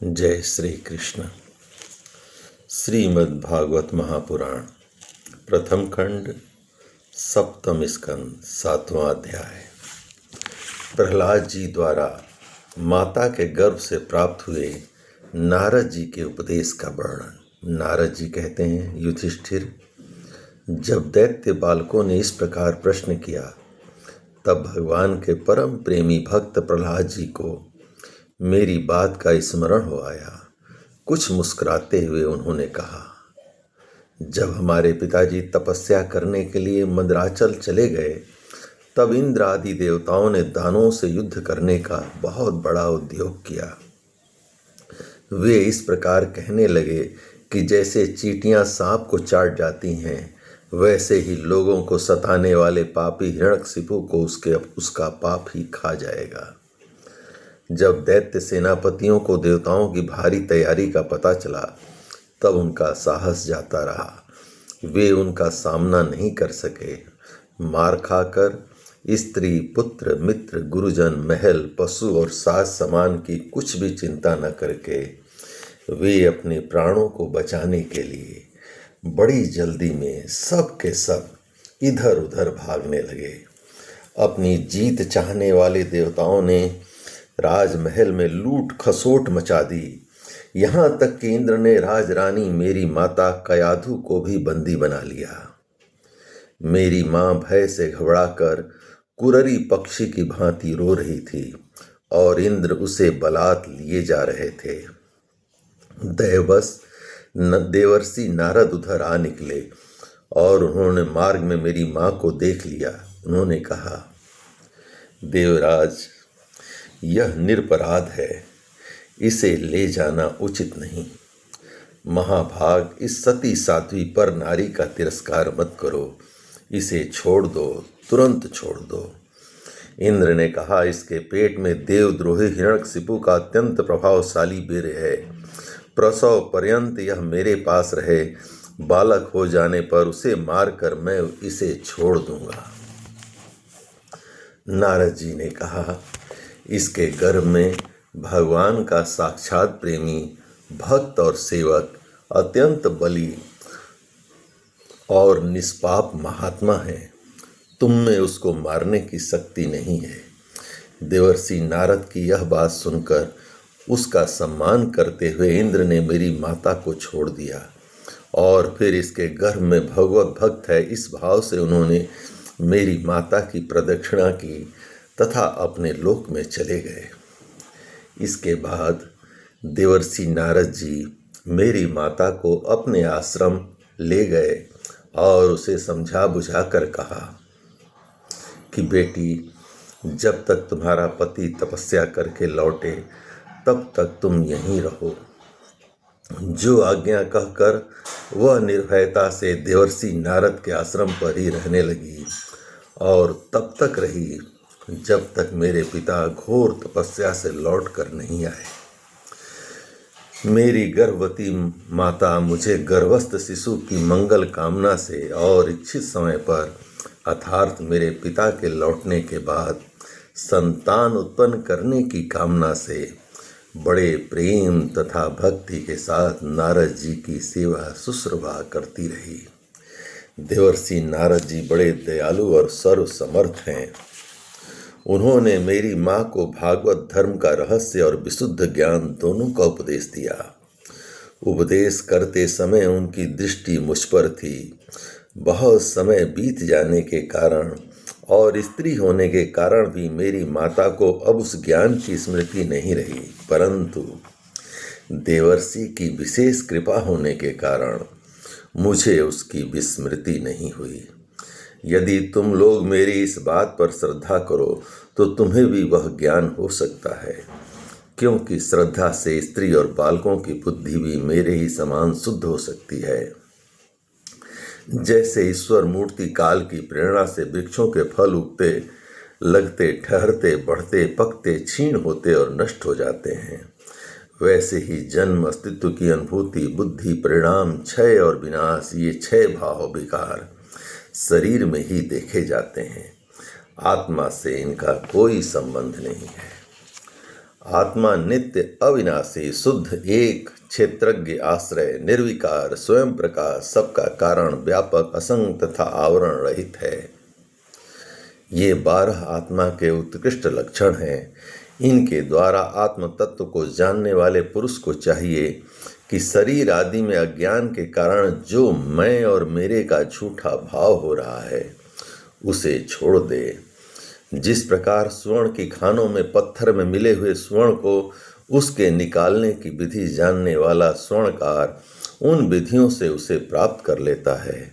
जय श्री कृष्ण। श्रीमद् भागवत महापुराण प्रथम खंड सप्तम स्कंद सातवां अध्याय। प्रहलाद जी द्वारा माता के गर्भ से प्राप्त हुए नारद जी के उपदेश का वर्णन। नारद जी कहते हैं, युधिष्ठिर, जब दैत्य बालकों ने इस प्रकार प्रश्न किया तब भगवान के परम प्रेमी भक्त प्रहलाद जी को मेरी बात का स्मरण हो आया। कुछ मुस्कुराते हुए उन्होंने कहा, जब हमारे पिताजी तपस्या करने के लिए मंदराचल चले गए तब इंद्र आदि देवताओं ने दानवों से युद्ध करने का बहुत बड़ा उद्योग किया। वे इस प्रकार कहने लगे कि जैसे चींटियां सांप को चाट जाती हैं, वैसे ही लोगों को सताने वाले पापी हिरण्यकशिपु को उसका पाप ही खा जाएगा। जब दैत्य सेनापतियों को देवताओं की भारी तैयारी का पता चला तब उनका साहस जाता रहा। वे उनका सामना नहीं कर सके। मार खाकर स्त्री, पुत्र, मित्र, गुरुजन, महल, पशु और सास समान की कुछ भी चिंता न करके वे अपने प्राणों को बचाने के लिए बड़ी जल्दी में सब के सब इधर उधर भागने लगे। अपनी जीत चाहने वाले देवताओं ने राजमहल में लूट खसोट मचा दी। यहाँ तक कि इंद्र ने राजरानी मेरी माता कयाधु को भी बंदी बना लिया। मेरी माँ भय से घबराकर कुररी पक्षी की भांति रो रही थी और इंद्र उसे बलात् लिए जा रहे थे। दैववश देवर्षि नारद उधर आ निकले और उन्होंने मार्ग में मेरी माँ को देख लिया। उन्होंने कहा, देवराज, यह निरपराध है, इसे ले जाना उचित नहीं। महाभाग, इस सती साध्वी पर नारी का तिरस्कार मत करो, इसे छोड़ दो, तुरंत छोड़ दो। इंद्र ने कहा, इसके पेट में देवद्रोही हिरण्यकशिपु का अत्यंत प्रभावशाली वीर है। प्रसव पर्यंत यह मेरे पास रहे। बालक हो जाने पर उसे मारकर मैं इसे छोड़ दूंगा। नारद जी ने कहा, इसके गर्भ में भगवान का साक्षात प्रेमी भक्त और सेवक अत्यंत बली और निष्पाप महात्मा है। तुम में उसको मारने की शक्ति नहीं है। देवर्षि नारद की यह बात सुनकर उसका सम्मान करते हुए इंद्र ने मेरी माता को छोड़ दिया और फिर इसके गर्भ में भगवत भक्त है, इस भाव से उन्होंने मेरी माता की प्रदक्षिणा की तथा अपने लोक में चले गए। इसके बाद देवर्षि नारद जी मेरी माता को अपने आश्रम ले गए और उसे समझा बुझा कर कहा कि बेटी, जब तक तुम्हारा पति तपस्या करके लौटे तब तक तुम यहीं रहो। जो आज्ञा कहकर वह निर्भयता से देवर्षि नारद के आश्रम पर ही रहने लगी और तब तक रही जब तक मेरे पिता घोर तपस्या से लौट कर नहीं आए। मेरी गर्भवती माता मुझे गर्भस्थ शिशु की मंगल कामना से और इच्छित समय पर अर्थात मेरे पिता के लौटने के बाद संतान उत्पन्न करने की कामना से बड़े प्रेम तथा भक्ति के साथ नारद जी की सेवा शुश्रूषा करती रही। देवर्षि नारद जी बड़े दयालु और सर्वसमर्थ हैं। उन्होंने मेरी माँ को भागवत धर्म का रहस्य और विशुद्ध ज्ञान दोनों का उपदेश दिया। उपदेश करते समय उनकी दृष्टि मुझ पर थी। बहुत समय बीत जाने के कारण और स्त्री होने के कारण भी मेरी माता को अब उस ज्ञान की स्मृति नहीं रही, परंतु देवर्षि की विशेष कृपा होने के कारण मुझे उसकी विस्मृति नहीं हुई। यदि तुम लोग मेरी इस बात पर श्रद्धा करो तो तुम्हें भी वह ज्ञान हो सकता है, क्योंकि श्रद्धा से स्त्री और बालकों की बुद्धि भी मेरे ही समान शुद्ध हो सकती है। जैसे ईश्वर मूर्ति काल की प्रेरणा से वृक्षों के फल उगते, लगते, ठहरते, बढ़ते, पकते, क्षीण होते और नष्ट हो जाते हैं, वैसे ही जन्म, अस्तित्व की अनुभूति, बुद्धि, परिणाम, क्षय और विनाश, ये 6 भाव विकार शरीर में ही देखे जाते हैं। आत्मा से इनका कोई संबंध नहीं है। आत्मा नित्य अविनाशी शुद्ध एक क्षेत्रज्ञ आश्रय निर्विकार स्वयं प्रकाश सबका कारण व्यापक असंग तथा आवरण रहित है। ये 12 आत्मा के उत्कृष्ट लक्षण हैं। इनके द्वारा आत्म तत्व को जानने वाले पुरुष को चाहिए कि शरीर आदि में अज्ञान के कारण जो मैं और मेरे का झूठा भाव हो रहा है उसे छोड़ दे। जिस प्रकार स्वर्ण की खानों में पत्थर में मिले हुए स्वर्ण को उसके निकालने की विधि जानने वाला स्वर्णकार उन विधियों से उसे प्राप्त कर लेता है,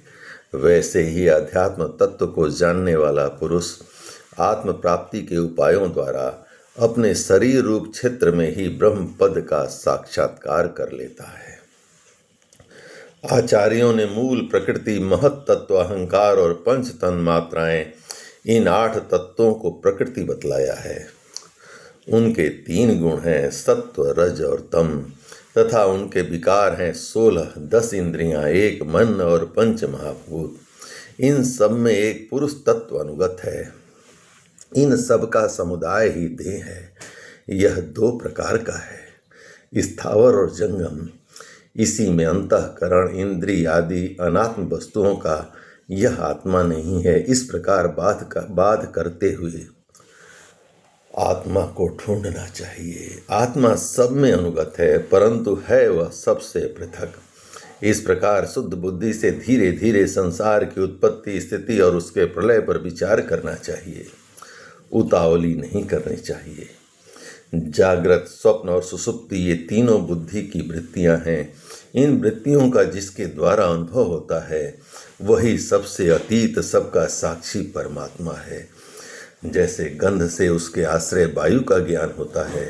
वैसे ही अध्यात्म तत्व को जानने वाला पुरुष आत्म प्राप्ति के उपायों द्वारा अपने शरीर रूप क्षेत्र में ही ब्रह्म पद का साक्षात्कार कर लेता है। आचार्यों ने मूल प्रकृति महत तत्व अहंकार और पंच तन मात्राएं इन 8 तत्वों को प्रकृति बतलाया है। उनके 3 गुण हैं सत्व रज और तम तथा उनके विकार हैं 16 10 इंद्रियां 1 मन और पंच महाभूत। इन सब में एक पुरुष तत्व अनुगत है। इन सब का समुदाय ही देह है। यह 2 प्रकार का है, स्थावर और जंगम। इसी में अंतःकरण इंद्रिय आदि अनात्म वस्तुओं का यह आत्मा नहीं है। इस प्रकार बाध करते हुए आत्मा को ढूंढना चाहिए। आत्मा सब में अनुगत है परंतु है वह सबसे पृथक। इस प्रकार शुद्ध बुद्धि से धीरे धीरे संसार की उत्पत्ति स्थिति और उसके प्रलय पर विचार करना चाहिए। उतावली नहीं करनी चाहिए। जागृत स्वप्न और सुषुप्ति ये तीनों बुद्धि की वृत्तियां हैं। इन वृत्तियों का जिसके द्वारा अनुभव होता है वही सबसे अतीत सबका साक्षी परमात्मा है। जैसे गंध से उसके आश्रय वायु का ज्ञान होता है,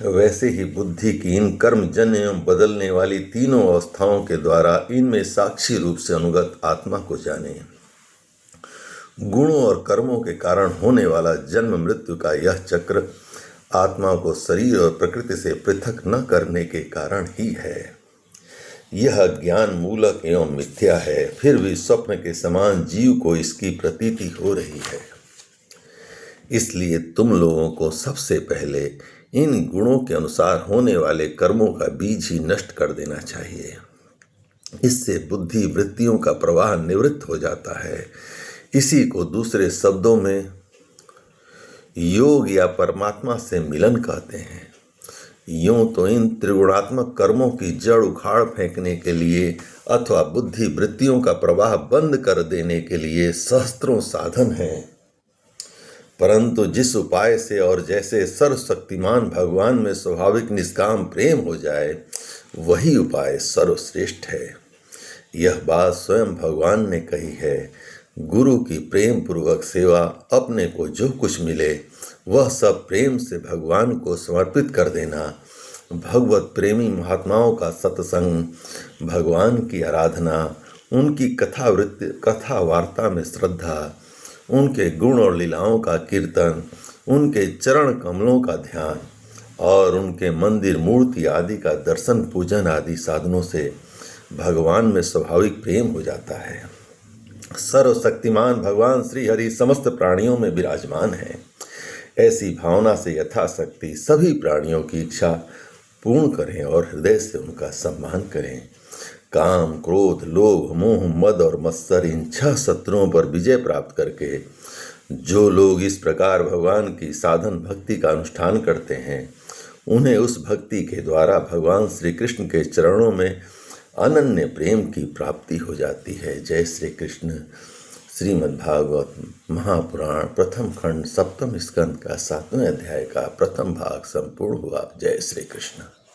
वैसे ही बुद्धि की इन कर्मजन्य एवं बदलने वाली तीनों अवस्थाओं के द्वारा इनमें साक्षी रूप से अनुगत आत्मा को जाने। गुणों और कर्मों के कारण होने वाला जन्म मृत्यु का यह चक्र आत्मा को शरीर और प्रकृति से पृथक न करने के कारण ही है। यह ज्ञान मूलक एवं मिथ्या है, फिर भी स्वप्न के समान जीव को इसकी प्रतीति हो रही है। इसलिए तुम लोगों को सबसे पहले इन गुणों के अनुसार होने वाले कर्मों का बीज ही नष्ट कर देना चाहिए। इससे बुद्धि वृत्तियों का प्रवाह निवृत्त हो जाता है। इसी को दूसरे शब्दों में योग या परमात्मा से मिलन कहते हैं। यूं तो इन त्रिगुणात्मक कर्मों की जड़ उखाड़ फेंकने के लिए अथवा बुद्धि वृत्तियों का प्रवाह बंद कर देने के लिए सहस्त्रों साधन हैं, परंतु जिस उपाय से और जैसे सर्वशक्तिमान भगवान में स्वाभाविक निष्काम प्रेम हो जाए वही उपाय सर्वश्रेष्ठ है। यह बात स्वयं भगवान ने कही है। गुरु की प्रेम पूर्वक सेवा, अपने को जो कुछ मिले वह सब प्रेम से भगवान को समर्पित कर देना, भगवत प्रेमी महात्माओं का सत्संग, भगवान की आराधना, उनकी कथा वार्ता में श्रद्धा, उनके गुण और लीलाओं का कीर्तन, उनके चरण कमलों का ध्यान और उनके मंदिर मूर्ति आदि का दर्शन पूजन आदि साधनों से भगवान में स्वाभाविक प्रेम हो जाता है। सर्वशक्तिमान भगवान श्री हरि समस्त प्राणियों में विराजमान है। ऐसी भावना से यथाशक्ति सभी प्राणियों की इच्छा पूर्ण करें और हृदय से उनका सम्मान करें। काम, क्रोध, लोभ, मोह, मद और मत्सर इन 6 शत्रुओं पर विजय प्राप्त करके जो लोग इस प्रकार भगवान की साधन भक्ति का अनुष्ठान करते हैं उन्हें उस भक्ति के द्वारा भगवान श्री कृष्ण के चरणों में अनन्य प्रेम की प्राप्ति हो जाती है। जय श्री कृष्ण। श्रीमद्भागवत महापुराण प्रथम खंड 7वें स्कंद का 7वें अध्याय का प्रथम भाग संपूर्ण हुआ। जय श्री कृष्ण।